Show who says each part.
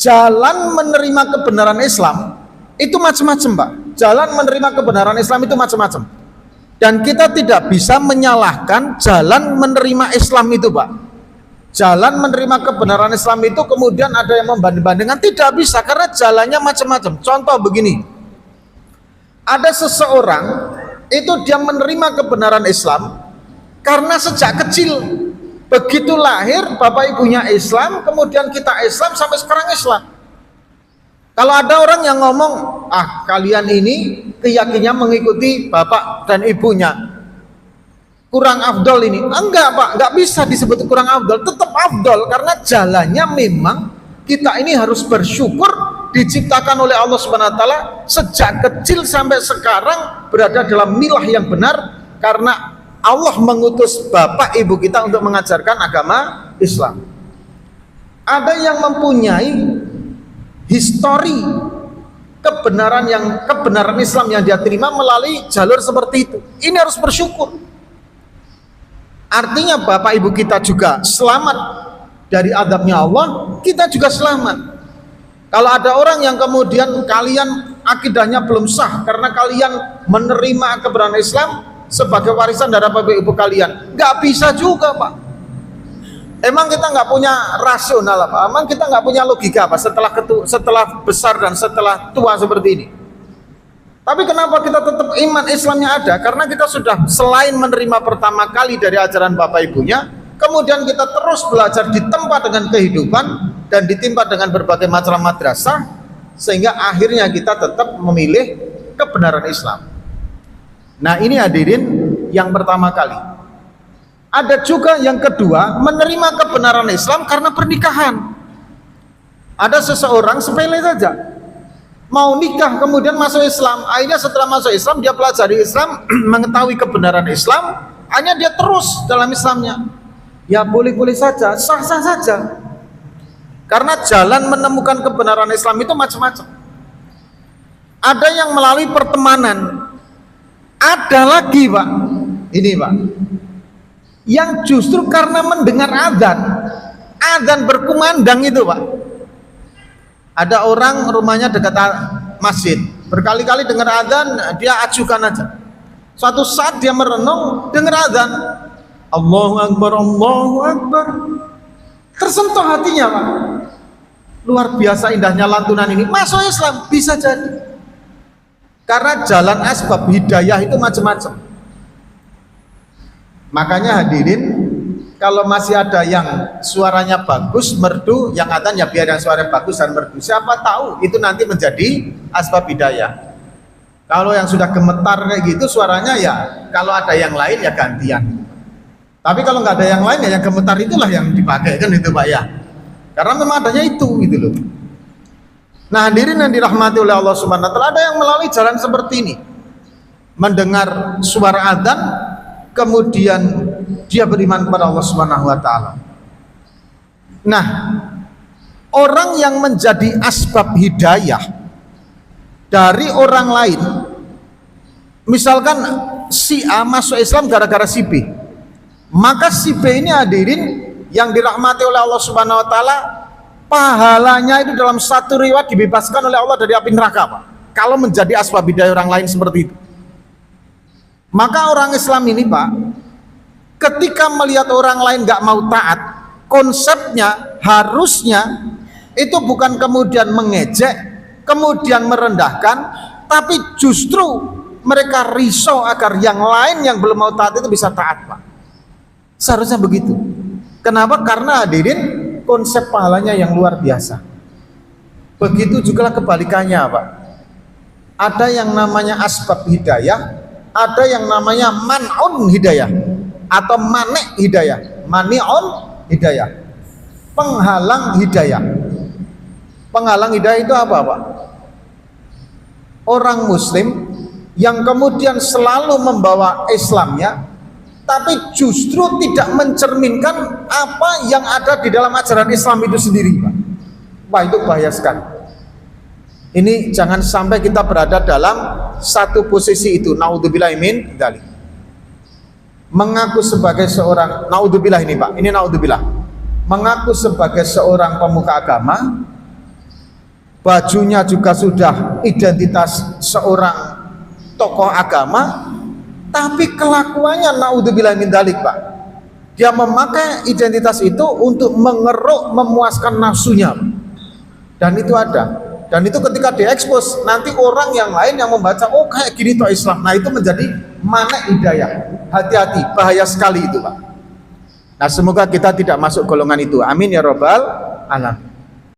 Speaker 1: jalan menerima kebenaran Islam itu macam-macam, Pak. Jalan menerima kebenaran Islam itu macam-macam. Dan kita tidak bisa menyalahkan jalan menerima Islam itu, Pak. Jalan menerima kebenaran Islam itu kemudian ada yang membanding-bandingkan, tidak bisa, karena jalannya macam-macam. Contoh begini, ada seseorang itu dia menerima kebenaran Islam karena sejak kecil, begitu lahir bapak ibunya Islam, kemudian kita Islam sampai sekarang Islam. Kalau ada orang yang ngomong, ah kalian ini keyakinannya mengikuti bapak dan ibunya, kurang afdol ini. Enggak, Pak, enggak bisa disebut kurang afdol, tetap afdol, karena jalannya memang kita ini harus bersyukur diciptakan oleh Allah Subhanahu wa taala sejak kecil sampai sekarang berada dalam milah yang benar, karena Allah mengutus bapak ibu kita untuk mengajarkan agama Islam. Ada yang mempunyai histori kebenaran Islam yang dia terima melalui jalur seperti itu. Ini harus bersyukur. Artinya bapak ibu kita juga selamat dari azabnya Allah, kita juga selamat. Kalau ada orang yang kemudian kalian akidahnya belum sah karena kalian menerima kebenaran Islam sebagai warisan dari bapak ibu kalian, nggak bisa juga, Pak. Emang kita nggak punya rasional apa? Emang kita nggak punya logika apa setelah besar dan setelah tua seperti ini? Tapi kenapa kita tetap iman Islamnya ada? Karena kita sudah selain menerima pertama kali dari ajaran bapak ibunya, kemudian kita terus belajar ditempa dengan kehidupan dan ditimpa dengan berbagai macam madrasah, sehingga akhirnya kita tetap memilih kebenaran Islam. Nah, ini hadirin yang pertama kali. Ada juga yang kedua, menerima kebenaran Islam karena pernikahan. Ada seseorang sepele saja, mau nikah kemudian masuk Islam, akhirnya setelah masuk Islam dia pelajari Islam, mengetahui kebenaran Islam, hanya dia terus dalam Islamnya. Ya boleh-boleh saja, sah-sah saja. Karena jalan menemukan kebenaran Islam itu macam-macam. Ada yang melalui pertemanan. Ada lagi, Pak, ini Pak, yang justru karena mendengar adzan berkumandang itu, Pak. Ada orang rumahnya dekat masjid, berkali-kali dengar adzan, dia ajukan aja. Suatu saat dia merenung, dengar adzan, Allahu Akbar, Allahu Akbar, tersentuh hatinya, Pak. Luar biasa indahnya lantunan ini, masuk Islam. Bisa jadi karena jalan asbab hidayah itu macam-macam. Makanya hadirin, kalau masih ada yang suaranya bagus, merdu, yang adzan ya biar yang suaranya bagus dan merdu. Siapa tahu itu nanti menjadi asbab hidayah. Kalau yang sudah gemetar kayak gitu suaranya, ya kalau ada yang lain ya gantian. Tapi kalau nggak ada yang lain ya yang gemetar itulah yang dipakai, kan itu, Pak, ya. Karena memang adanya itu gitu loh. Nah, hadirin yang dirahmati oleh Allah Subhanahu wa taala, ada yang melalui jalan seperti ini. Mendengar suara adzan, kemudian dia beriman kepada Allah Subhanahu wa taala. Nah, orang yang menjadi asbab hidayah dari orang lain, misalkan si A masuk Islam gara-gara si B, maka si B ini hadirin yang dirahmati oleh Allah Subhanahu wa taala, pahalanya itu dalam satu riwayat dibebaskan oleh Allah dari api neraka, Pak. Kalau menjadi asbab hidayah orang lain seperti itu. Maka orang Islam ini, Pak, ketika melihat orang lain nggak mau taat, konsepnya harusnya itu bukan kemudian mengejek, kemudian merendahkan, tapi justru mereka risau agar yang lain yang belum mau taat itu bisa taat, Pak. Seharusnya begitu. Kenapa? Karena hadirin, konsep pahalanya yang luar biasa. Begitu juga kebalikannya, Pak. Ada yang namanya asbab hidayah, ada yang namanya man'un hidayah atau manik hidayah. Mani'un hidayah, penghalang hidayah. Penghalang hidayah itu apa, Pak? Orang muslim yang kemudian selalu membawa Islamnya, tapi justru tidak mencerminkan apa yang ada di dalam ajaran Islam itu sendiri, Pak. Wah, itu bahaya sekali. Ini jangan sampai kita berada dalam satu posisi itu. Naudzubillah min dzalik. Mengaku sebagai seorang, naudzubillah ini, Pak, ini naudzubillah, mengaku sebagai seorang pemuka agama, bajunya juga sudah identitas seorang tokoh agama, tapi kelakuannya naudzubillah min dzalik, Pak. Dia memakai identitas itu untuk mengeruk, memuaskan nafsunya. Dan itu ada. Dan itu ketika diekspos, nanti orang yang lain yang membaca, oh kayak gini toh Islam. Nah itu menjadi manek hidayah. Hati-hati, bahaya sekali itu, Pak. Nah semoga kita tidak masuk golongan itu. Amin ya robbal alamin.